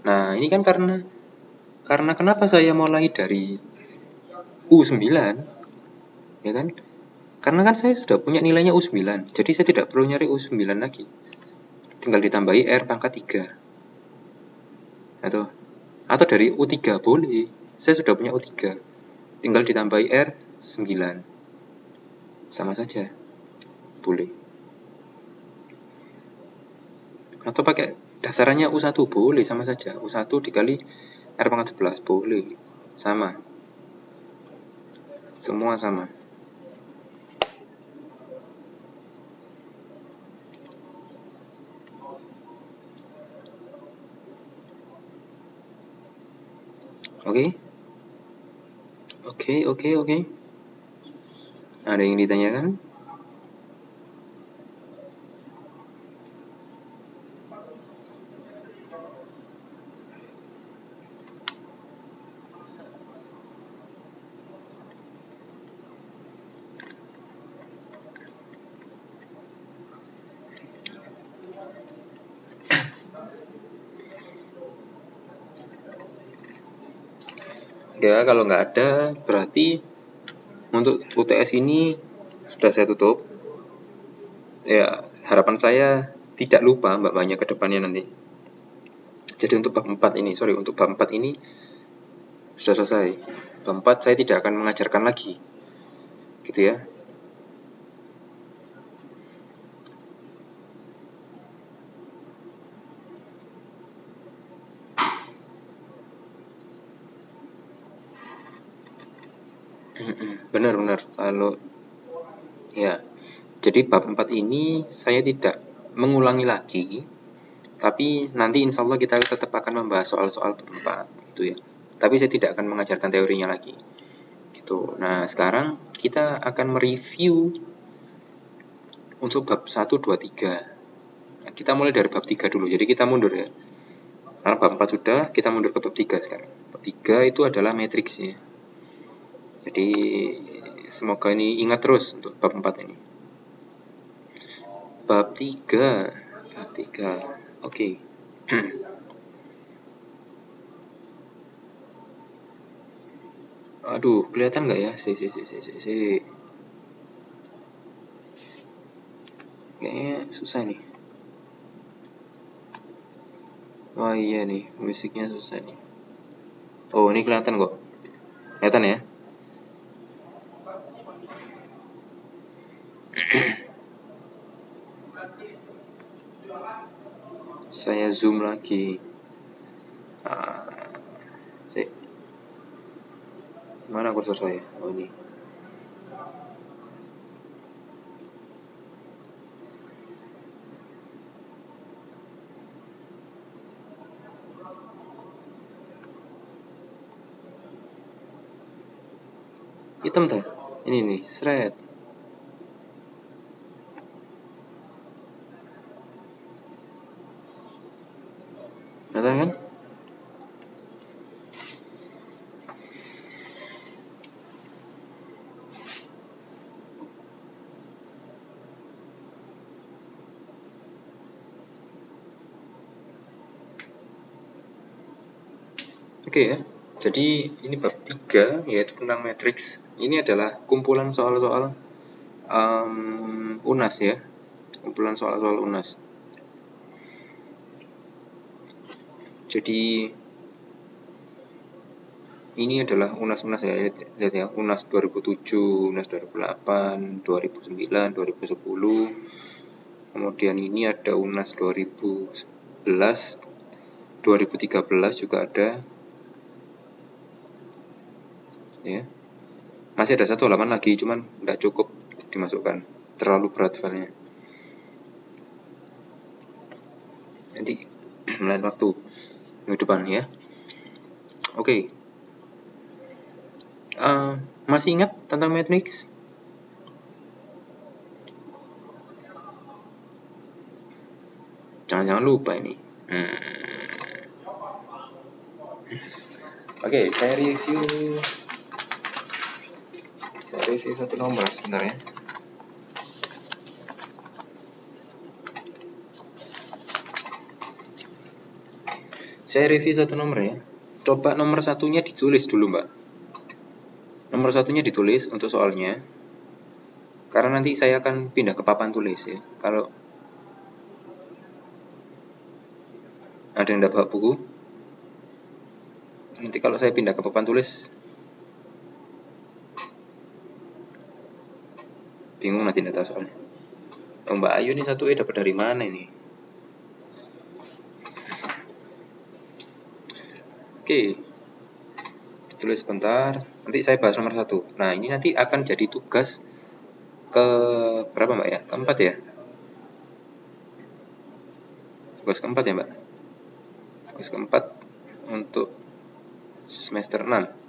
Nah, ini kan karena kenapa saya mulai dari U9, ya kan? Karena kan saya sudah punya nilainya U9, jadi saya tidak perlu nyari U9 lagi. Tinggal ditambahi R pangkat 3. Atau dari U3 boleh. Saya sudah punya U3. Tinggal ditambahi R 9. Sama saja. Boleh. Atau pakai dasarannya U1 boleh, sama saja. U1 dikali R pangkat 11 boleh. Sama. Semua sama. Oke? Oke. Ada yang ditanyakan? Ya, kalau nggak ada, berarti untuk UTS ini sudah saya tutup. Ya, harapan saya tidak lupa mbak-mbaknya ke depannya nanti. Jadi untuk bab 4 ini, untuk bab 4 ini sudah selesai. Bab 4 saya tidak akan mengajarkan lagi. Gitu ya. Benar. Kalau ya, jadi bab 4 ini saya tidak mengulangi lagi, tapi nanti insya Allah kita tetap akan membahas soal-soal bab 4 gitu ya. Tapi saya tidak akan mengajarkan teorinya lagi. Gitu. Nah, sekarang kita akan mereview untuk bab 1, 2, 3. Nah, kita mulai dari bab 3 dulu. Jadi kita mundur ya. Karena bab 4 sudah, kita mundur ke bab 3 sekarang. Bab 3 itu adalah matriksnya. Jadi semoga ini ingat terus untuk bab 4 ini. Bab 3. Oke. Aduh, kelihatan nggak ya? Kayaknya susah nih. Wah iya nih, musiknya susah nih. Oh, ini kelihatan kok. Kelihatan ya? Saya zoom lagi. Mana kursor saya? Oh, ini. Hitam tuh. Ini nih, shred. Kelihatan kan? Oke ya. Jadi ini bab 3 yaitu tentang matriks. Ini adalah kumpulan soal-soal UNAS ya. Kumpulan soal-soal UNAS. Jadi ini adalah UNAS-UNAS ya. Lihat ya, UNAS 2007, UNAS 2008, 2009, 2010. Kemudian ini ada UNAS 2011, 2013 juga ada. Ya. Masih ada satu halaman lagi, cuman tidak cukup dimasukkan, terlalu berat filenya. Nanti lain waktu minggu depan ya. Oke. Masih ingat tentang matrix? Jangan lupa ini. Oke, saya review satu nomor sebentar ya. Saya review satu nomor ya. Coba nomor satunya ditulis dulu, Mbak. Nomor satunya ditulis untuk soalnya. Karena nanti saya akan pindah ke papan tulis ya. Kalau ada yang dapat buku, nanti kalau saya pindah ke papan tulis, bingung nanti data soalnya. Oh, Mbak Ayu ini 1E dapat dari mana ini? Oke, ditulis sebentar. Nanti saya bahas nomor 1. Nah, ini nanti akan jadi tugas ke berapa, Mbak ya? Keempat ya? Tugas keempat ya, Mbak? Tugas keempat untuk semester 6.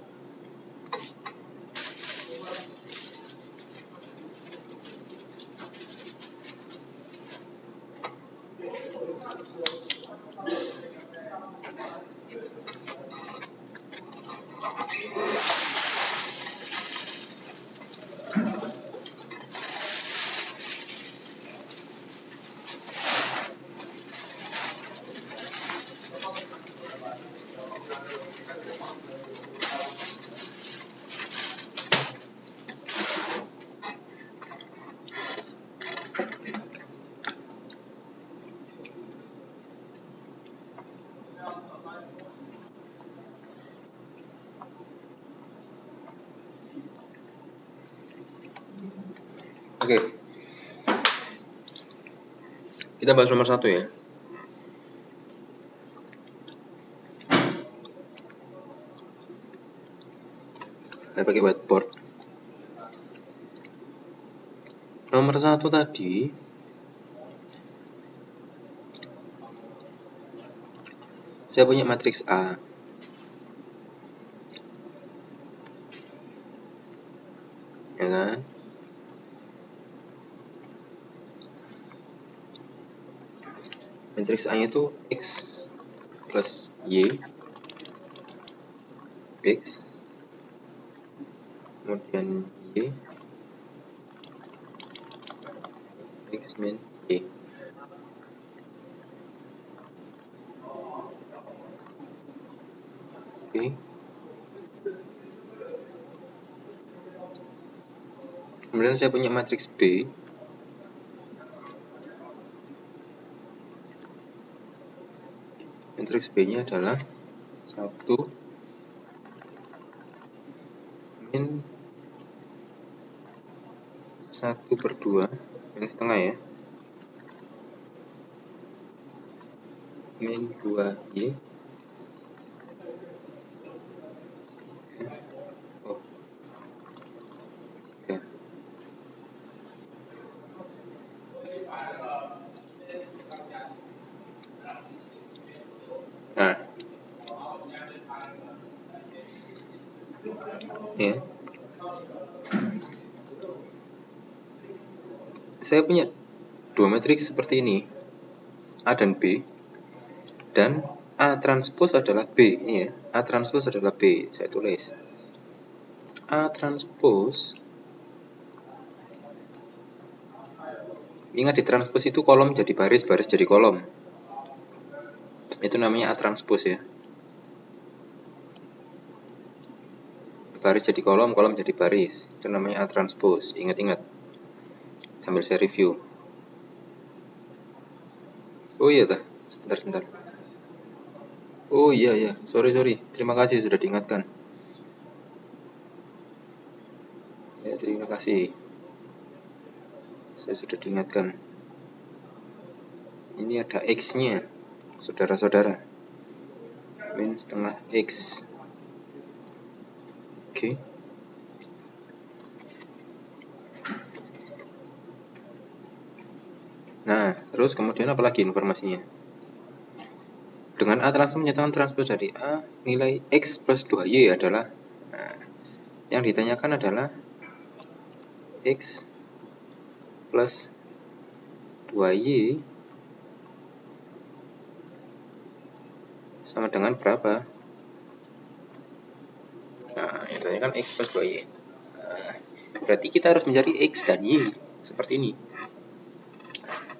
Oke. Kita bahas nomor 1 ya. Saya pakai whiteboard. Nomor 1 tadi saya punya matriks A. Ya kan? Matriks A-nya itu X plus Y, X, kemudian Y, X min Y. Oke. Kemudian saya punya matriks B. Matriks B-nya adalah 1 min 1/2 min setengah ya, min 2Y. Oh ya. Nah ya, saya punya dua matriks seperti ini, A dan B, dan A transpose adalah B. Ini ya, A transpose adalah B. Saya tulis A transpose. Ingat, di transpose itu kolom jadi baris, baris jadi kolom. Itu namanya A transpose ya. Baris jadi kolom, kolom jadi baris. Itu namanya A transpose. Ingat-ingat. Sambil saya review. Oh iya dah, sebentar. Oh iya, sorry. Terima kasih sudah diingatkan. Ya, terima kasih. Saya sudah diingatkan. Ini ada X-nya, saudara-saudara. Min setengah X. Oke. Nah, terus kemudian apa lagi informasinya? Dengan A transpose menyatakan transpose dari A, nilai X plus 2Y adalah, nah, yang ditanyakan adalah X plus 2Y sama dengan berapa? Nah, yang ditanyakan X plus 2Y. Nah, berarti kita harus mencari X dan Y seperti ini.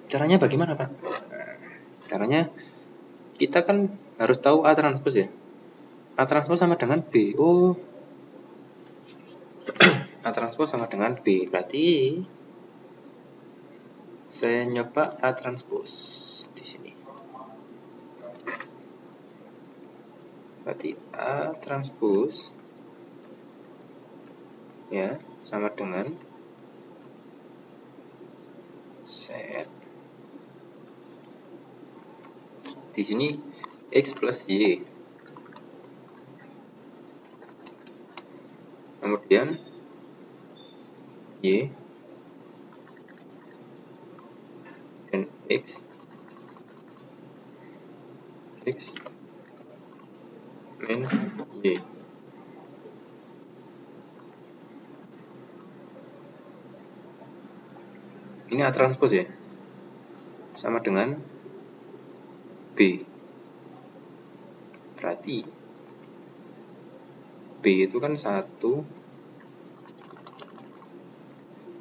Caranya bagaimana, Pak? Nah, caranya kita kan harus tahu A transpose ya. A transpose sama dengan B. Oh, A transpose sama dengan B. Berarti saya nyoba A transpose di sini. Berarti A transpose ya sama dengan set di sini X plus Y. Kemudian Y dan X min Y. Ini A transpose ya, sama dengan B. Berarti B itu kan 1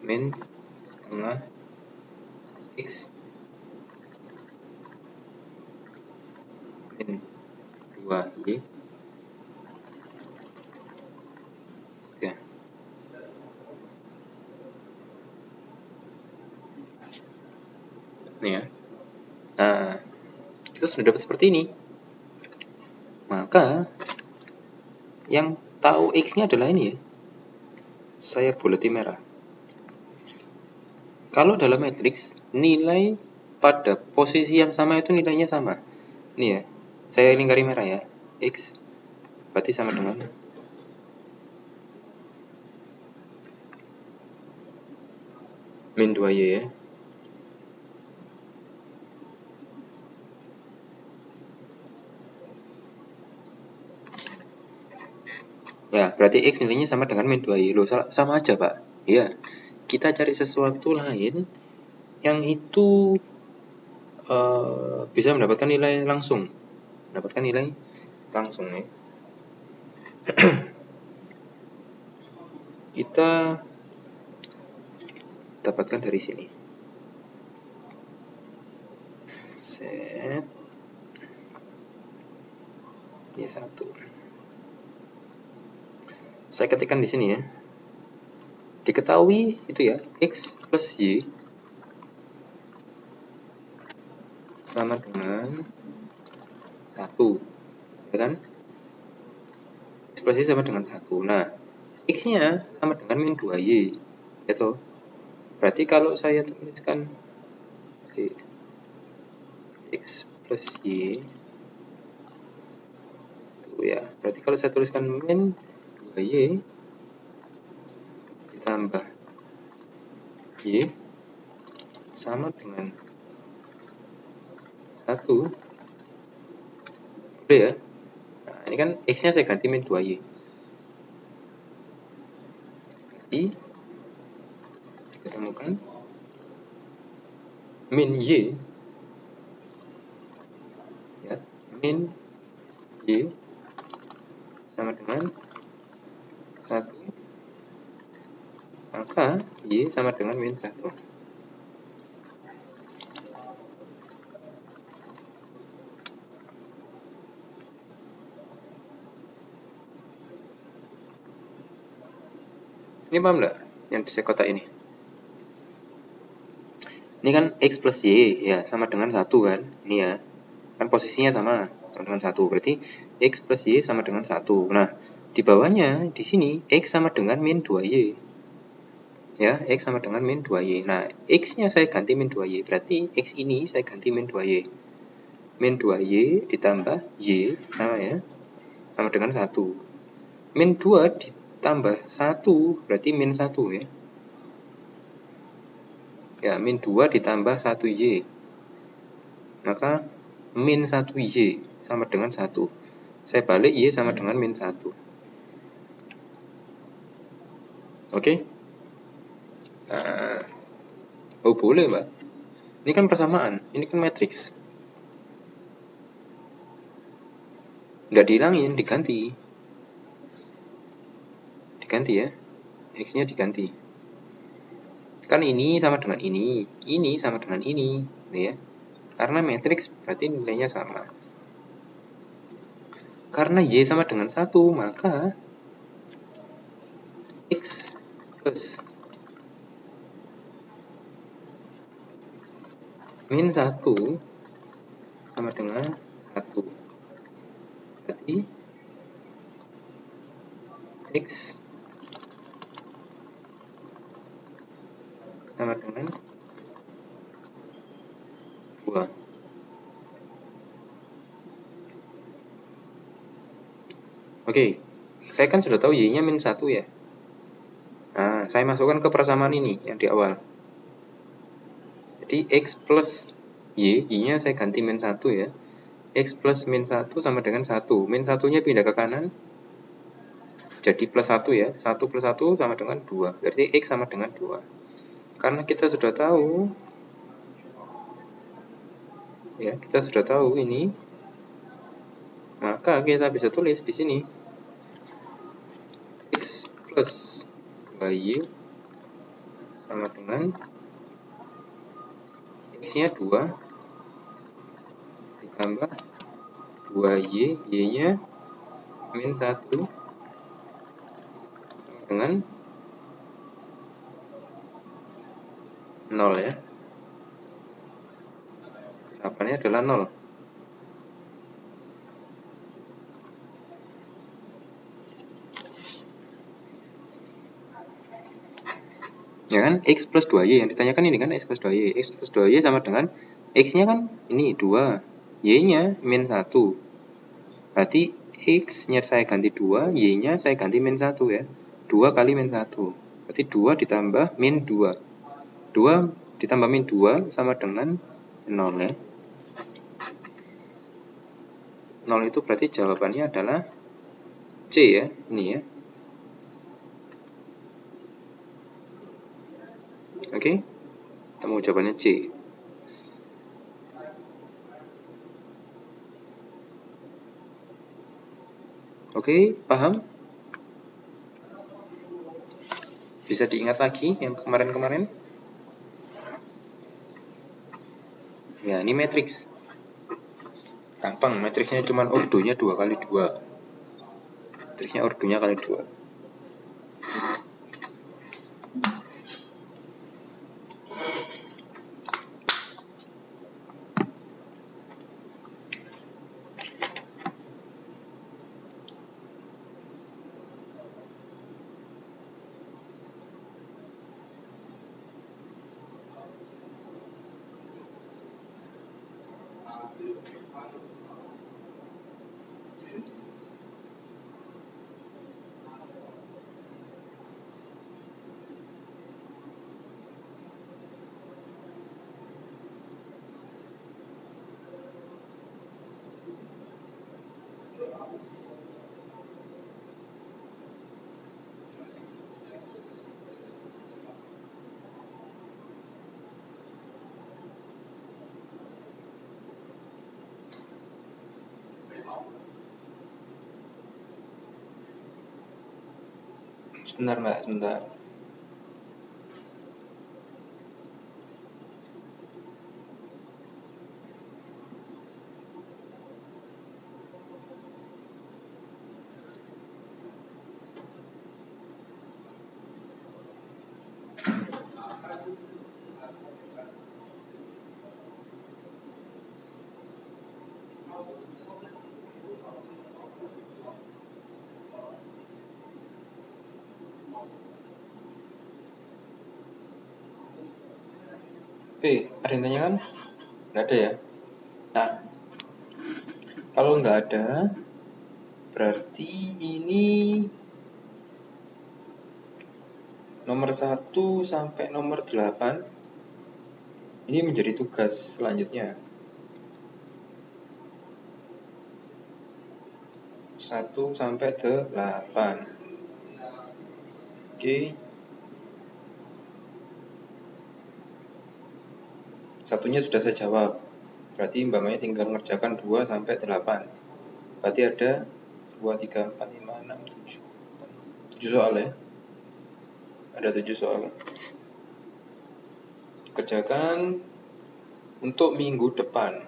min setengah X min 2Y. Ya. Nih ya. Nah, kita sudah dapat seperti ini. Maka yang tahu X-nya adalah ini ya. Saya buleti merah. Kalau dalam matriks, nilai pada posisi yang sama itu nilainya sama. Ini ya, saya lingkari merah ya. X berarti sama dengan min 2Y ya. Ya, berarti X nilainya sama dengan min 2Y. Loh, sama aja, Pak. Ya, kita cari sesuatu lain yang itu bisa mendapatkan nilai langsung. Mendapatkan nilai langsung ya. Kita dapatkan dari sini. Set ini 1. Saya ketikkan di sini ya. Diketahui itu ya, X plus Y sama dengan 1. Ya kan? X plus Y sama dengan 1. Nah, X-nya sama dengan min 2Y. Gitu. Berarti kalau saya tuliskan X plus Y ya, berarti kalau saya tuliskan min 2Y ditambah Y sama dengan 1, boleh ya. Nah, ini kan X nya saya ganti min 2Y, berarti diketemukan min Y ya, min Y sama dengan 1, maka Y sama dengan min 1. Ini paham nggak yang di kotak ini? Ini kan X plus Y ya, sama dengan 1 kan? Ini ya, kan posisinya sama dengan 1, berarti X plus Y sama dengan 1. Nah, di bawahnya di sini X sama dengan min 2Y ya, X sama dengan min 2Y. Nah, X nya saya ganti min 2Y, berarti X ini saya ganti min 2Y. Min 2Y ditambah Y sama ya, sama dengan 1. Min 2 ditambah 1 berarti min 1 ya. Ya, min 2 ditambah 1Y, maka min 1Y sama dengan 1. Saya balik Y sama dengan min 1. Oke? Nah, oh boleh Mbak. Ini kan persamaan, ini kan matriks. Nggak dihilangin, diganti. Diganti ya. X-nya diganti. Kan ini sama dengan ini sama dengan ini, ya. Karena matriks berarti nilainya sama. Karena Y sama dengan 1, maka X plus min 1 sama dengan 1. Berarti X sama dengan 2. Oke, saya kan sudah tahu Y-nya min 1 ya. Nah, saya masukkan ke persamaan ini yang di awal. Jadi X plus Y-nya saya ganti min 1 ya. X plus min 1 sama dengan 1. Min 1-nya pindah ke kanan, jadi plus 1 ya. 1 plus 1 sama dengan 2. Berarti X sama dengan 2. Karena kita sudah tahu, ya, kita sudah tahu ini, maka kita bisa tulis di sini X plus 2Y sama dengan X-nya 2 ditambah 2Y, Y-nya min 1 sama dengan 0 ya. Jawabannya adalah 0. Ya kan, X plus 2Y yang ditanyakan ini kan X plus 2Y. X plus 2Y sama dengan X-nya kan ini 2, Y-nya min 1. Berarti X-nya saya ganti 2, Y-nya saya ganti min 1 ya. 2 kali min 1. Berarti 2 ditambah min 2. 2 ditambah min 2 sama dengan 0 ya. 0 itu berarti jawabannya adalah C ya, ini ya. Oke, temu jawabannya C. Oke, paham? Bisa diingat lagi yang kemarin-kemarin? Ya, ini matriks. Gampang, matriksnya cuma ordonya 2 kali 2. Matriksnya ordonya kali 2. Sebentar Mbak, sebentar. Oke, ada yang tanya kan? Nggak ada ya? Nah, kalau nggak ada, berarti ini nomor 1 sampai nomor 8 ini menjadi tugas selanjutnya. 1 sampai 8. Oke. Satunya sudah saya jawab. Berarti Mbak Maya tinggal mengerjakan 2 sampai 8. Berarti ada 2, 3, 4, 5, 6, 7. 7 soal ya. Ada 7 soal. Kerjakan untuk minggu depan.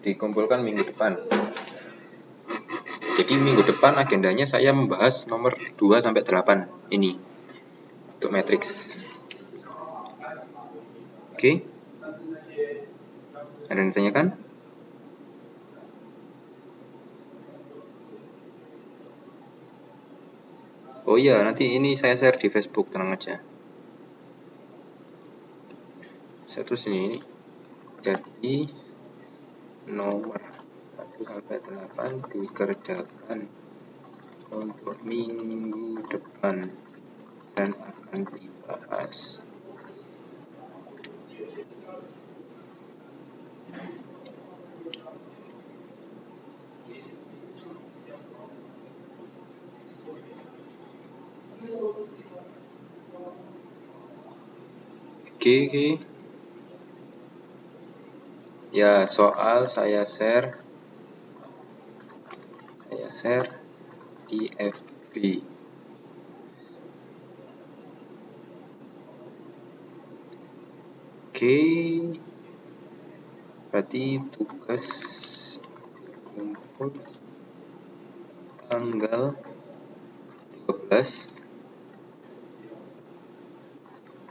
dikumpulkan minggu depan. Jadi minggu depan agendanya saya membahas nomor 2 sampai 8 ini untuk matriks. Oke. Ada yang ditanyakan? Oh iya, nanti ini saya share di Facebook, tenang aja. Saya terus ini. Jadi nomor 1 sampai 8 dikerjakan untuk minggu depan dan akan dibahas. Oke. Ya, soal saya share di FB. Oke. Berarti tugas kumpul tanggal 12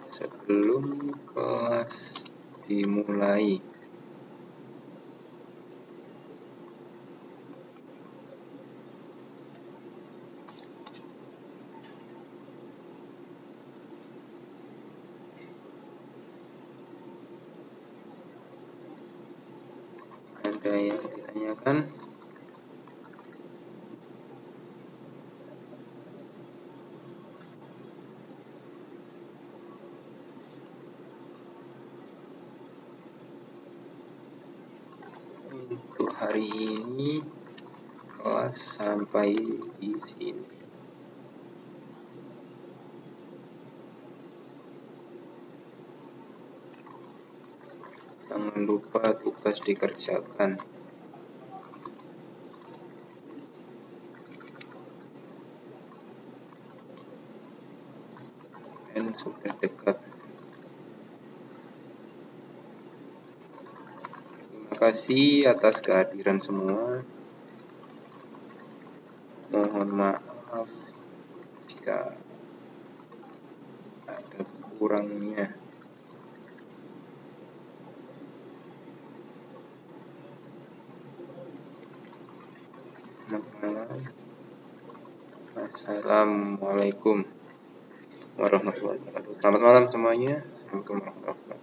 sebelum kelas dimulai. Ada yang ditanyakan? Untuk hari ini kelas sampai di sini. Jangan lupa tugas dikerjakan. UN sudah dekat. Terima kasih atas kehadiran semua. Mohon maaf jika ada kurangnya. Selamat malam. Assalamualaikum warahmatullahi wabarakatuh. Selamat malam semuanya. Assalamualaikum warahmatullahi wabarakatuh.